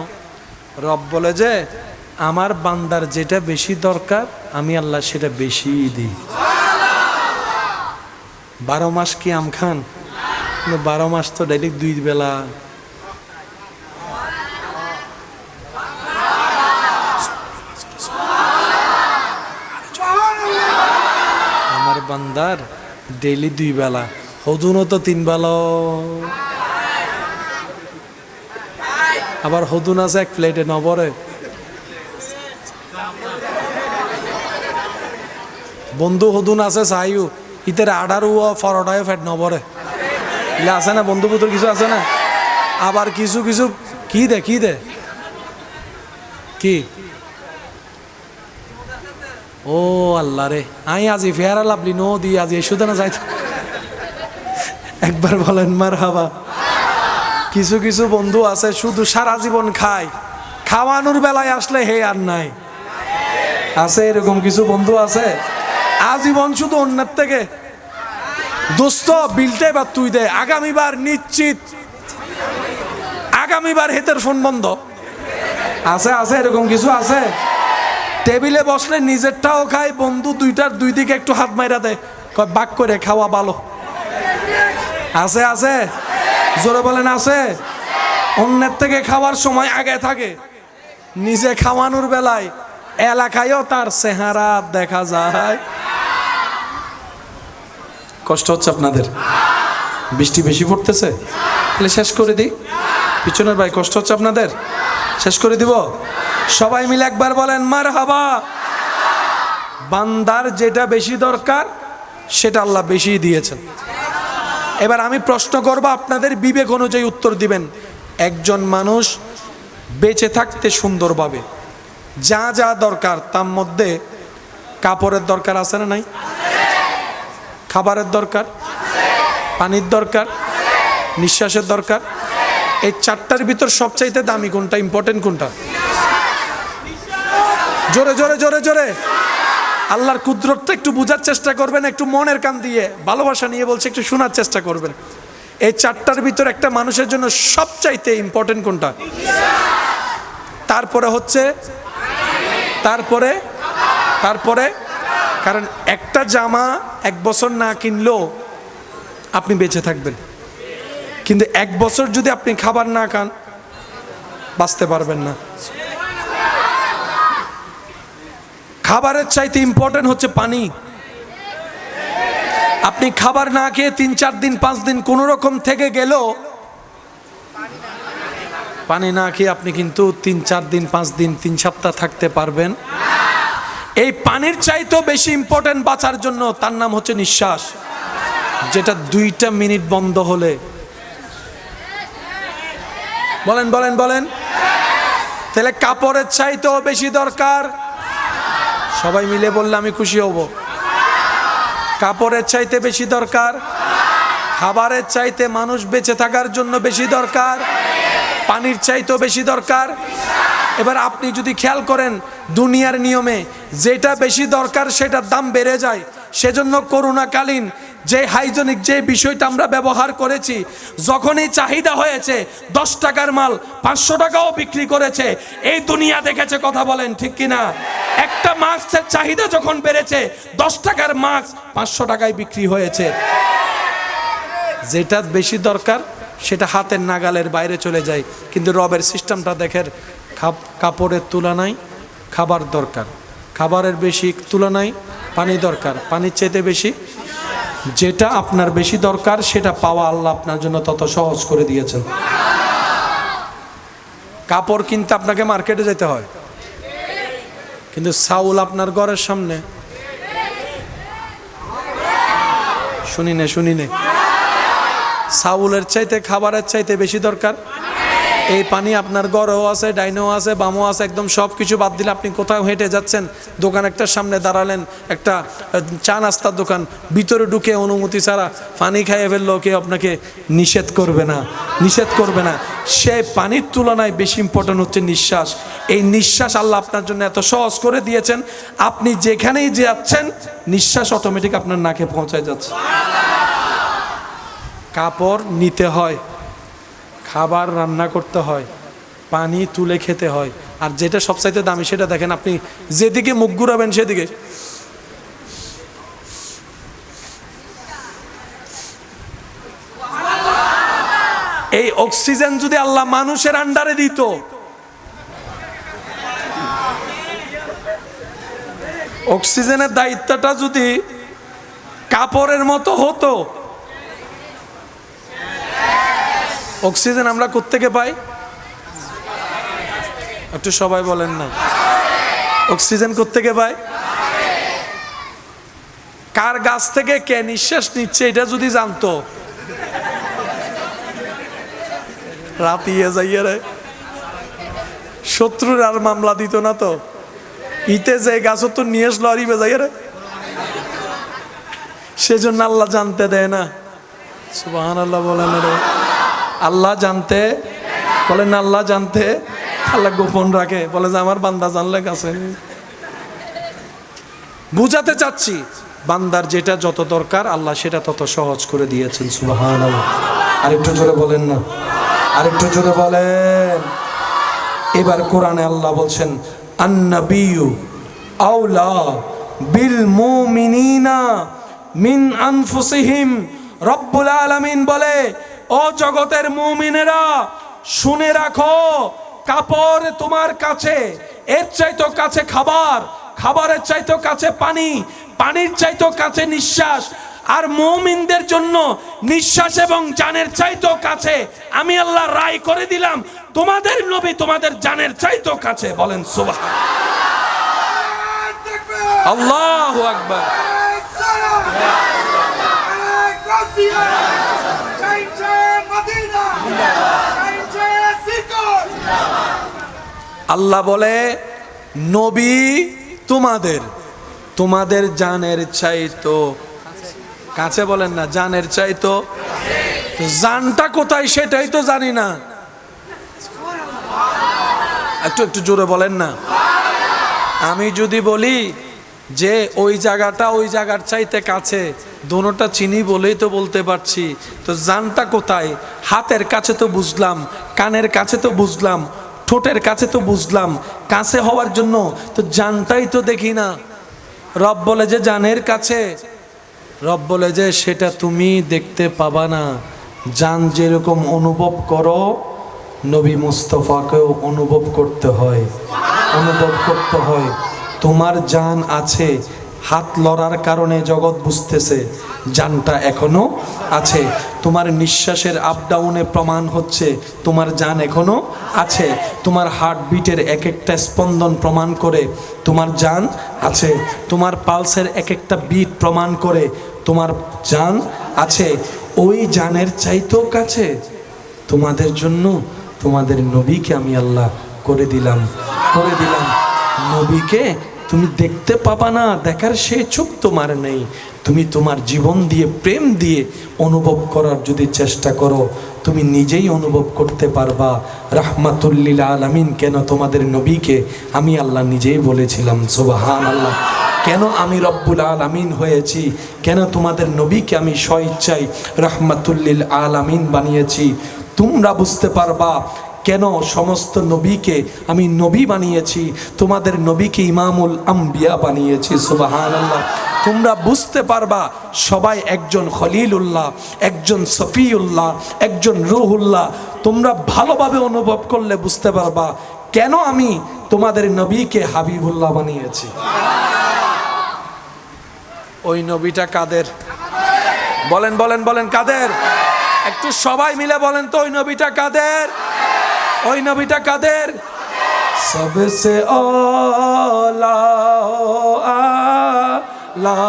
রব বলে যে আমার বান্দার যেটা বেশি দরকার আমি আল্লাহ সেটা বেশি দিই। 12 মাস কি আম খান? 12 মাস তো ডেইলি 2 বেলা। আমার বান্দার ডেইলি 2 বেলা, হজুনও তো 3 বেলা। আবার হদুন আছে 1 প্লেটে নবরে। বন্ধু হদুন আছে চাইও ইতের আডার ফরটায় ফেট নবরে এগুলো আছে না, বন্ধু পুতুর কিছু আছে না। আবার কিছু কিছু কি দে কি ও আল্লাহ রে, আই আজি ফেয়ারা লাভলি নো দি আজি এসুদে না যাইত। একবার বলেন মারহাবা। কিছু কিছু বন্ধু আছে শুধু সারা জীবন খায়, খাওয়ানোর বেলায় আসলে হে আর নাই। আছে এরকম কিছু বন্ধু আছে আজীবন শুধু অন্যের থেকে দোস্ত বিলটা এবার তুই দে, আগামীবার নিশ্চিত, আগামীবার হেতের ফোন বন্ধ। আছে এরকম কিছু আছে। টেবিলে বসলে নিজেরটাও খায়, বন্ধু দুইটার 2 দিকে একটু হাত মাইরা দেয়, বাক করে খাওয়া ভালো। আছে জোরে বলেন আছে। অন্যের থেকে খাওয়ার সময় আগে থাকে, নিজে খাওয়ানোর বেলায় এলাকায়ও তার চেহারা দেখা যায়। কষ্ট হচ্ছে আপনাদের? বৃষ্টি বেশি পড়তেছে, তাহলে শেষ করে দিই। পিছনের ভাই কষ্ট হচ্ছে আপনাদের? শেষ করে দিব। সবাই মিলে একবার বলেন মারহাবা। বান্দার যেটা বেশি দরকার সেটা আল্লাহ বেশি দিয়েছেন। এবার আমি প্রশ্ন করব, আপনাদের বিবেক অনুযায়ী উত্তর দিবেন। একজন মানুষ বেঁচে থাকতে সুন্দরভাবে যা যা দরকার, তার মধ্যে কাপড়ের দরকার আছে না নাই? খাবারের দরকার, পানির দরকার, নিঃশ্বাসের দরকার। এই 4টার ভিতর সবচাইতে দামি কোনটা, ইম্পর্টেন্ট কোনটা? জোরে জোরে জোরে জোরে আল্লাহর কুদরতটা একটু বোঝার চেষ্টা করবেন, একটু মনের কান দিয়ে ভালোবাসা নিয়ে বলছে, একটু শোনার চেষ্টা করবেন। এই 4টার ভিতর একটা মানুষের জন্য সবচাইতে ইম্পর্টেন্ট কোনটা? তারপরে হচ্ছে তারপরে কারণ একটা জামা 1 বছর না কিনলেও আপনি বেঁচে থাকবেন, কিন্তু 1 বছর যদি আপনি খাবার না খান বাঁচতে পারবেন না। খাবারের চাইতে ইম্পর্টেন্ট হচ্ছে পানি। আপনি খাবার না খেয়ে 3-4 দিন 5 দিন কোন রকম থেকে গেলেও, পানি না খেয়ে আপনি কিন্তু 3-4 দিন 5 দিন 3 সপ্তাহ থাকতে পারবেন। এই পানির চাইতেও বেশি ইম্পর্টেন্ট বাঁচার জন্য, তার নাম হচ্ছে নিঃশ্বাস, যেটা 2টা মিনিট বন্ধ হলে, বলেন বলেন বলেন, তাহলে কাপড়ের চাইতেও বেশি দরকার। সবাই মিলে বললে আমি খুশি হব। কাপড়ের চাইতে বেশি দরকার, খাবারের চাইতে মানুষ বেঁচে থাকার জন্য বেশি দরকার, পানির চাইতেও বেশি দরকার। এবার আপনি যদি খেয়াল করেন, দুনিয়ার নিয়মে যেটা বেশি দরকার সেটার দাম বেড়ে যায়। সেজন্য করোনাকালীন যে হাইজেনিক যে বিষয়টা আমরা ব্যবহার করেছি, যখনই চাহিদা হয়েছে 10 টাকার মাল 500 টাকাও বিক্রি করেছে। এই দুনিয়া দেখেছে, কথা বলেন ঠিক কিনা? একটা মাস্কের চাহিদা যখন বেড়েছে, 10 টাকার মাস্ক 500 টাকায় বিক্রি হয়েছে। যেটা বেশি দরকার সেটা হাতের নাগালের বাইরে চলে যায়। কিন্তু রবের সিস্টেমটা দেখেন, কাপড়ের তুলনায় খাবার দরকার, খাবারের বেশি তুলনায় পানি দরকার, পানির চাইতে বেশি যেটা আপনার বেশি দরকার সেটা পাওয়া আল্লাহ আপনার জন্য তত সহজ করে দিয়েছেন। কাপড় কিনতে আপনাকে মার্কেটে যেতে হয়, কিন্তু চাউল আপনার ঘরের সামনে। শুনি নে চাউলের চাইতে খাবারের চাইতে বেশি দরকার। এই পানি আপনার ঘরেও আছে, ডাইনেও আছে, বামও আছে, একদম সব কিছু বাদ দিলে আপনি কোথাও হেঁটে যাচ্ছেন, দোকান একটার সামনে দাঁড়ালেন, একটা চা নাস্তার দোকান, ভিতরে ঢুকে অনুমতি ছাড়া পানি খাইয়ে ফেললেও কেউ আপনাকে নিষেধ করবে না। সেই পানির তুলনায় বেশি ইম্পর্টেন্ট হচ্ছে নিঃশ্বাস। এই নিঃশ্বাস আল্লাহ আপনার জন্য এত সহজ করে দিয়েছেন, আপনি যেখানেই যাচ্ছেন নিঃশ্বাস অটোমেটিক আপনার নাকে পৌঁছায় যাচ্ছে। কাপড় নিতে হয়, খাবার রান্না করতে হয়, পানি তুলে খেতে হয়, আর যেটা সবচাইতে দামি সেটা দেখেন, আপনি যেদিকে মুখ ঘুরাবেন সেদিকে এই অক্সিজেন যদি আল্লাহ মানুষের আন্ডারে দিত, অক্সিজেনের দায়িত্বটা যদি কাপড়ের মতো হতো, অক্সিজেন আমরা কোত্থেকে পাই? একটু সবাই বলেন না, অক্সিজেন কোত্থেকে পাই? কার গাছ থেকে কে নিঃশ্বাস নিচ্ছে এটা যদি জানতো, রাতিয়ে যাইয়ে রে শত্রুর আর মামলা দিত না তো। ইতে যে গাছ তো নিয়ে আসলো আর ইবে যাইয়ে রে, সেজন্য আল্লাহ জানতে দেয় না। সুবহানাল্লাহ বলেন রে, আল্লাহ জানতে বলেন না, আল্লাহ জানতে আল্লাহ গোপন রাখে, বলে যে আমার বান্দা জানলে কাছে। বুঝাতে চাচ্ছি বান্দার যেটা যত দরকার আল্লাহ সেটা তত সহজ করে দিয়েছেন। সুবহানাল্লাহ, আরেকটু জোরে বলেন না, আরেকটু জোরে বলেন। এবার কোরআনে আল্লাহ বলছেন আন-নাবিয়্যু আওলা বিল মুমিনিনা মিন আনফুসিহিম। রব্বুল আলামিন বলে, ও জগতের মুমিনেরা শুনে রাখো, কাপড় তোমার কাছে, এর চাইতো কাছে খাবার, খাবারের চাইতো কাছে পানি, পানির চাইতো কাছে নিঃশ্বাস, আর মুমিনদের জন্য নিঃশ্বাস এবং জানের চাইতো কাছে আমি আল্লাহ রায় করে দিলাম তোমাদের নবী তোমাদের জানের চাইতো কাছে। বলেন সুবহানাল্লাহ, আল্লাহু আকবার। আল্লাহ বলে নবী তোমাদের, তোমাদের জানের চাইতো কাছে। বলেন না, জানের চাইতো। জানটা কোথায় সেটাই তো জানি না। একটু একটু জোরে বলেন না। আমি যদি বলি যে ওই জায়গাটা ওই জায়গার চাইতে কাছে, দোনোটা চিনি বলেই তো বলতে পারছি, তো জানটা কোথায়? হাতের কাছে তো বুঝলাম, কানের কাছে তো বুঝলাম, ঠোঁটের কাছে তো বুঝলাম, কাছে হওয়ার জন্য তো জানটাই তো দেখি না। রব বলে যে জানের কাছে, রব বলে যে সেটা তুমি দেখতে পাবা না। জান যেরকম অনুভব করো, নবী মুস্তফাকেও অনুভব করতে হয়, অনুভব করতে হয়। তোমার জান আছে, হাত লড়ার কারণে জগৎ বুঝতেছে জানটা এখনো আছে। তোমার নিঃশ্বাসের আপ ডাউনে প্রমাণ হচ্ছে তোমার জান এখনো আছে। তোমার হার্টবিটের এক একটা স্পন্দন প্রমাণ করে তোমার জান আছে। তোমার পালসের এক একটা বিট প্রমাণ করে তোমার জান আছে। ওই জানের চাইতেও কাছে তোমাদের জন্য তোমাদের নবীকে আমি আল্লাহ করে দিলাম, করে দিলাম। নবীকে তুমি দেখতে পাবা না, দেখার সে চোখ তোমার নেই। তুমি তোমার জীবন দিয়ে, প্রেম দিয়ে অনুভব করার যদি চেষ্টা করো, তুমি নিজেই অনুভব করতে পারবা রাহমাতুল লিল আলামিন। কেন তোমাদের নবীকে আমি আল্লাহ নিজেই বলেছিলাম সুবহানাল্লাহ। কেন আমি রব্বুল আলামিন হয়েছি, কেন তোমাদের নবীকে আমি স্বইচ্ছায় রাহমাতুল লিল আলামিন বানিয়েছি। তোমরা বুঝতে পারবা কেন সমস্ত নবীকে আমি নবী বানিয়েছি, তোমাদের নবীকে ইমামুল আম্বিয়া বানিয়েছি সুবহানাল্লাহ। তোমরা বুঝতে পারবা সবাই একজন খলিলুল্লাহ, একজন সফিউল্লাহ, একজন রুহুল্লাহ। তোমরা ভালোভাবে অনুভব করলে বুঝতে পারবা কেন আমি তোমাদের নবীকে হাবিবুল্লাহ বানিয়েছি। ওই নবীটা কাদের? বলেন বলেন বলেন, কাদের? একটু সবাই মিলে বলেন তো, ওই নবীটা কাদের? ওই নবীটা কাদের? সবসে আলা আলা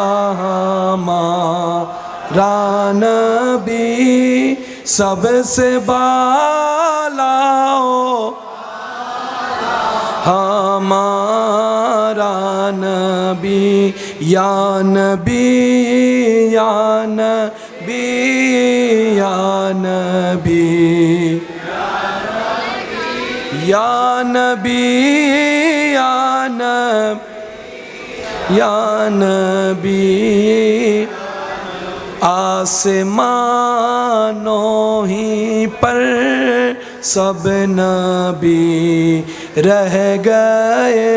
নবী, সবসে বালা हमारा नबी, या नबी या नबी या नबी या नबी या नबी या नबी आसमानों ही पर सब नबी रह गए,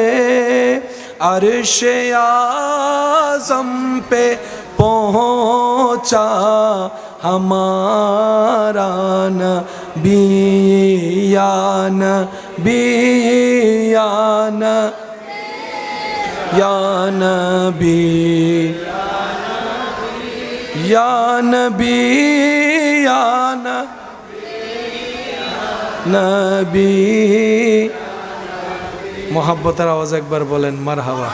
अर्श आज़म पे पहुँचा हमारा नबी, या नबी, या नबी, या नबी, या नबी, या नबी। मोहब्बतेर आवाज একবার বলেন মারহাবা।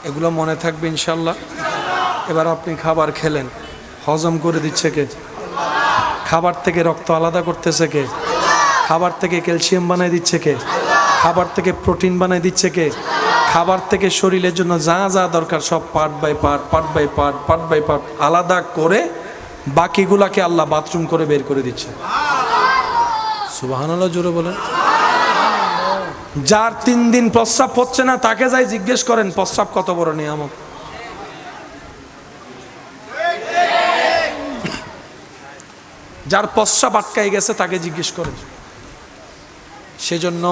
এগুলো মনে থাকবে ইনশাআল্লাহ। এবার আপনি খাবার খেলেন, হজম করে দিচ্ছে কে? খাবার থেকে রক্ত আলাদা করতেছে কে? খাবার থেকে ক্যালসিয়াম বানাই দিচ্ছে কে? খাবার থেকে প্রোটিন বানাই দিচ্ছে কে? খাবার থেকে শরীরের জন্য যা যা দরকার সব part by part, part by part, part by part আলাদা করে বাকিগুলাকে আল্লাহ বাথরুম করে বের করে দিচ্ছে। সুবহানাল্লাহ জোরে বলেন। যার 3 দিন প্রস্রাব হচ্ছে না তাকে যাই জিজ্ঞেস করেন প্রস্রাব কত বড় নিয়ামত। যার প্রস্রাব আটকাই গেছে তাকে জিজ্ঞেস করেন। সেজন্য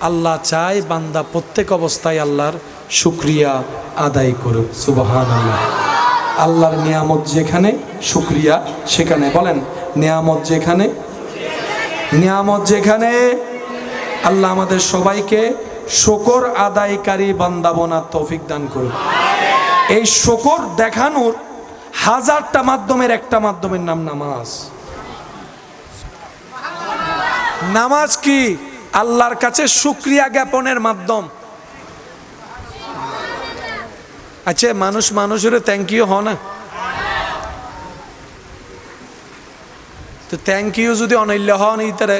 আল্লাহ চায় বান্দা প্রত্যেক অবস্থায় আল্লাহর শুকরিয়া আদায় করুক। সুবহানাল্লাহ। আল্লাহর নিয়ামত যেখানে শুকরিয়া সেখানে। বলেন নিয়ামত যেখানে, নিয়ামত যেখানে। আল্লাহ আমাদের সবাইকে শুকর আদায়কারী বান্দা বানার তৌফিক দান করুন। এই শুকর দেখানোর 1000টা মাধ্যমের একটা মাধ্যমের নাম নামাজ। নামাজ কি? আল্লাহর কাছে শুকরিয়া জ্ঞাপনের মাধ্যম। আচ্ছা মানুষ মানুষের থ্যাংক ইউ হয় না? তো থ্যাংক ইউ যদি অনৈল্য হন ইতারে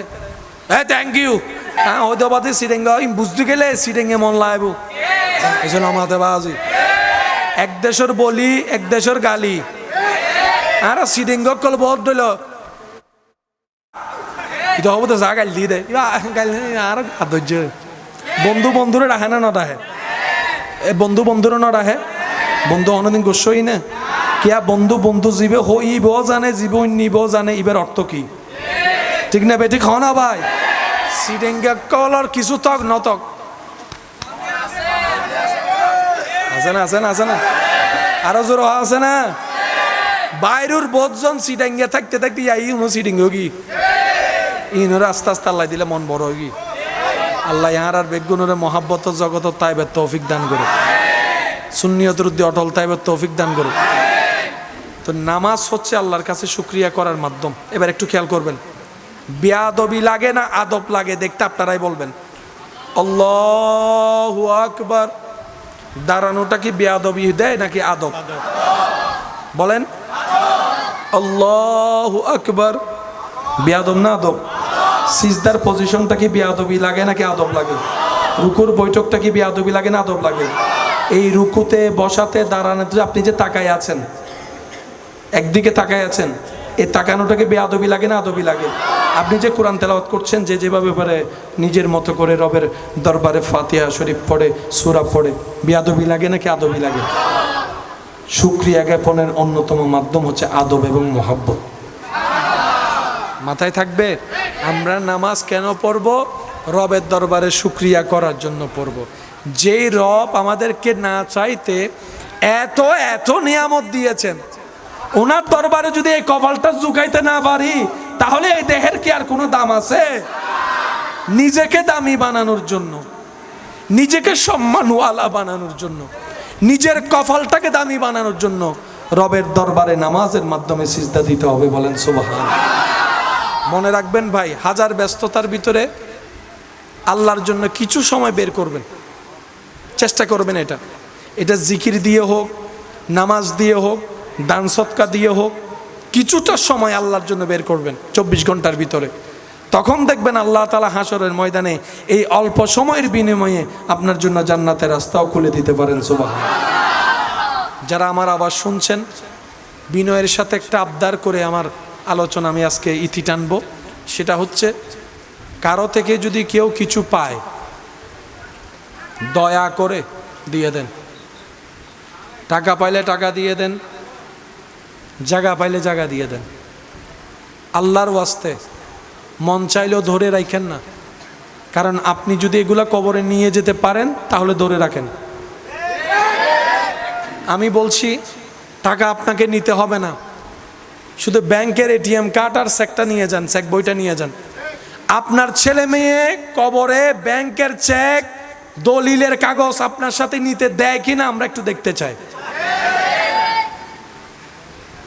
হ্যাঁ থ্যাংক ইউ, হ্যাঁ হয়তো বাদে সিরেঙ্গা বুঝতে গেলে সিরেঙ্গে মন লাইব। এই জন্য আমাদের বাজি এক দেশের বলি এক দেশের গালি আর সিরেঙ্গ কল বহুত দিল এটা হবো তো যা গাল দিয়ে দেয় আর ধৈর্য। বন্ধু বন্ধুরে রাখে না রাখে, বন্ধু বন্ধুরে না রাখে। বন্ধু অনেকদিন গোস্বই না কিয়া বন্ধু বন্ধু জীবে হইব জানে জীব নিব জানে ইবের অর্থ কি? ঠিক না বেটি খাও না ভাই? সিডেঙ্গা কলর কিছু তক নতক আছে না, আছে না, আছে না, আরো জোর আছে না? বাইরের বহুজন সিডেঙ্গা থাকতে থাকতে ইয়াই সিডেঙ্গ কি ইনরে আস্তে আস্তে আল্লাহ দিলে মন বড় হই। আল্লাহ ইহার আর বেগুনরে মহাব্বত জগত তাইবের তৌফিক দান করে, সুন্নিয়তের উদ্দে অটল তাইবের তৌফিক দান করে। তো নামাজ হচ্ছে আল্লাহর কাছে শুকরিয়া করার মাধ্যম। এবার একটু খেয়াল করবেন, বেয়াদবি লাগে না আদব লাগে দেখতে আপনারাই বলবেন। আল্লাহু আকবার দাঁড়ানোটা কি বেয়াদবি দেয় নাকি আদব? বলেন আল্লাহু আকবার বেয়াদব না আদব? সিজদার পজিশনটা কি বেয়াদবি লাগে নাকি আদব লাগে? রুকুর বৈঠকটা কি বেয়াদবি লাগে না আদব লাগে? এই রুকুতে বসাতে দাঁড়ানোতে আপনি যে তাকায় আছেন, একদিকে তাকায় আছেন, এই তাকানোটাকে বেয়াদবি লাগে না আদবি লাগে? আপনি যে কোরআন তেলাওয়াত করছেন যে যেভাবে পারে নিজের মতো করে রবের দরবারে ফাতিহা শরীফ পড়ে সূরা পড়ে, বেয়াদবি লাগে নাকি আদবি লাগে? শুকরিয়া জ্ঞাপনের অন্যতম মাধ্যম হচ্ছে আদব এবং মহব্বত। মাথায় থাকবে। আমরা নামাজ কেন পড়ব? রবের দরবারে শুকরিয়া করার জন্য পড়ব। যেই রব আমাদেরকে না চাইতে এত এত নিয়ামত দিয়েছেন, ওনার দরবারে যদি এই কপালটা ঝুঁকাইতে না পারি তাহলে এই দেহের কি আর কোনো দাম আছে? নিজেকে দামি বানানোর জন্য, নিজেকে সম্মানওয়ালা বানানোর জন্য, নিজের কপালটাকে দামি বানানোর জন্য রবের দরবারে নামাজের মাধ্যমে সিজদা দিতে হবে। বলেন সুবহানাল্লাহ। মনে রাখবেন ভাই, হাজার ব্যস্ততার ভিতরে আল্লাহর জন্য কিছু সময় বের করবেন, চেষ্টা করবেন। এটা জিকির দিয়ে হোক, নামাজ দিয়ে হোক, দান সদকা দিয়ে হোক, কিছুটা সময় আল্লাহর জন্য বের করবেন 24 ঘন্টার ভিতরে। তখন দেখবেন আল্লাহ তাআলা হাসরের ময়দানে এই অল্প সময়ের বিনিময়ে আপনার জন্য জান্নাতের রাস্তাও খুলে দিতে পারেন। সুবহানাল্লাহ। যারা আমার আওয়াজ শুনছেন, বিনয়ের সাথে একটা আবদার করে আমার আলোচনা আমি আজকে ইতি টানবো। সেটা হচ্ছে, কারো থেকে যদি কেউ কিছু পায় দয়া করে দিয়ে দেন। টাকা পাইলে টাকা দিয়ে দেন, জায়গা পাইলে জায়গা দিয়ে দেন। আল্লাহর ওয়াস্তে মন চাইলেও ধরে রাখেন না, কারণ আপনি যদি এগুলা কবরে নিয়ে যেতে পারেন তাহলে ধরে রাখেন। আমি বলছি টাকা আপনাকে নিতে হবে না, শুধু ব্যাংকের এটিএম কার্ড আর চেকটা নিয়ে যান, চেক বইটা নিয়ে যান। আপনার ছেলে মেয়ে কবরে ব্যাংকের চেক, দলিলের কাগজ আপনার সাথে নিতে দেয় কিনা আমরা একটু দেখতে চাই।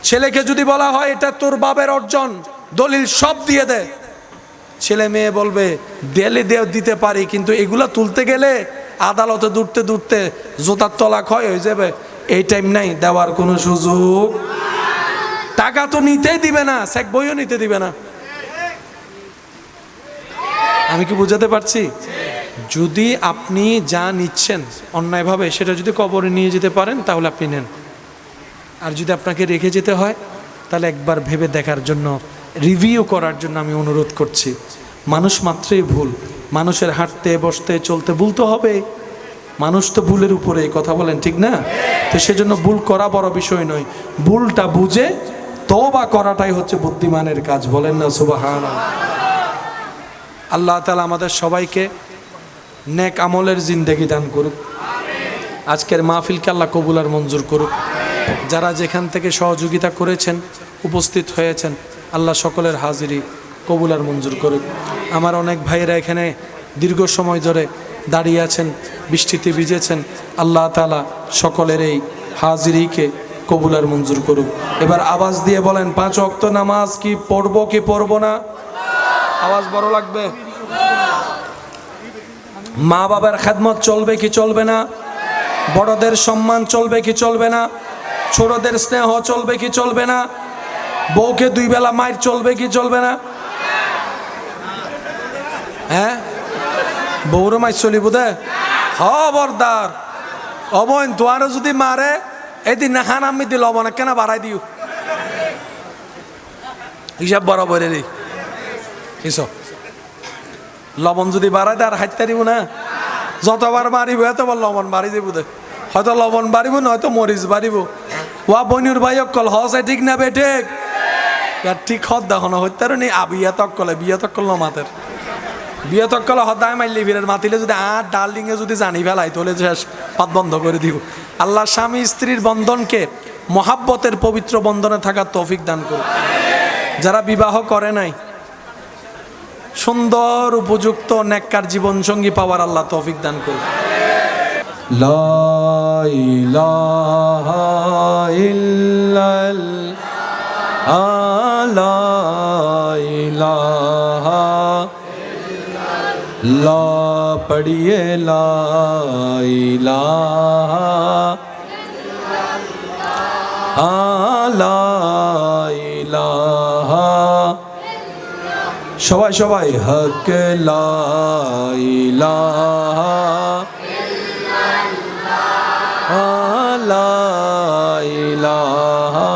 ছেলেকে যদি বলা হয় এটা তোর বাবার অর্জন, দলিল সব দিয়ে দে, ছেলে মেয়ে বলবে দেলে দিতে পারি, কিন্তু এগুলা তুলতে গেলে আদালতে দূরতে দূরতে জোতার তলা ক্ষয় হয়ে যাবে, এই টাইম নাই, দেওয়ার কোনো সুযোগ। টাকা তো নিতেই দিবে না, চেক বইও নিতে দিবে না। আমি কি বুঝাতে পারছি? যদি আপনি যা নিচ্ছেন অন্যায়ভাবে সেটা যদি কবরে নিয়ে যেতে পারেন তাহলে আপনি নেন, আর যদি আপনাকে রেখে যেতে হয় তাহলে একবার ভেবে দেখার জন্য, রিভিউ করার জন্য আমি অনুরোধ করছি। মানুষ মাত্রই ভুল, মানুষের হাঁটতে বসতে চলতে ভুল তো হবে, মানুষ তো ভুলের উপরে, কথা বলেন ঠিক না? তো সেজন্য ভুল করা বড় বিষয় নয়, ভুলটা বুঝে তওবা করাটাই হচ্ছে বুদ্ধিমানের কাজ, বলেন না সুবহানাল্লাহ। আল্লাহ তাআলা আমাদের সবাইকে নেক আমলের জিন্দেগি দান করুক। আজকের মাহফিলকে আল্লাহ কবুল আর মঞ্জুর করুক। যারা যেখান থেকে সহযোগিতা করেছেন, উপস্থিত হয়েছেন, আল্লাহ সকলের হাজিরি কবুল আর মঞ্জুর করুক। আমার অনেক ভাইয়েরা এখানে দীর্ঘ সময় ধরে দাঁড়িয়ে আছেন, বৃষ্টিতে ভিজেছেন, আল্লাহ তাআলা সকলের এই হাজিরিকে কবুল আর মঞ্জুর করুক। এবার আওয়াজ দিয়ে বলেন, 5 ওয়াক্ত নামাজ কি পড়বো কি পড়বো না? আওয়াজ বড় লাগবে। মা বাবার খেদমত চলবে কি চলবে না? বড়দের সম্মান চলবে কি চলবে না? ছোটদের স্নেহ চলবে কি চলবে না? বউকে 2 বেলা মাইর চলবে কি চলবে না? হ্যাঁ, বউরে মাইর চলিব দে, খবরদার। অবৈন তোয়ারও যদি মারে এদিন না খান আমি দিল অবনা কেন বাড়াই দিও, হিসাব বরাবর রে হিসাব। লবণ যদি বাড়াই দেয় আর হাইতে দিব না, যতবার মারিব এতবার লবণ বাড়ি যাব দে, হয়তো লবণ বাড়িব নয়তো মরিচ বাড়িব। ওয়া বনুর ভাই অকল হসে ঠিক না বে ঠিক? ইয়ার ঠিক হদ দেখো না হইতে নি আবিয়া তকলে বিয়া তকল মাতের বিয়া তকল হদায় মাইলি ফিরের মাতিলে যদি ডার্লিং এ যদি জানি ফেলাই তোলে শেষ, পাত বন্ধ করে দিব। আল্লাহ স্বামী স্ত্রীর বন্ধনকে মহাব্বতের পবিত্র বন্ধনে থাকার তৌফিক দান করুন। যারা বিবাহ করে নাই সুন্দর উপযুক্ত নেককার জীবন সঙ্গী পাওয়ার আল্লাহ তৌফিক দান করুন। লা ইলাহা ইল্লাল্লাহ, লা ইলাহা লা পড়িয়ে লা ইলাহা লা ইলাহা, সবাই সবাই হক লা ইলাহা লা ইলাহা।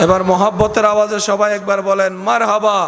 এবার মোহাব্বতের আওয়াজে সবাই একবার বলেন মারহাবা।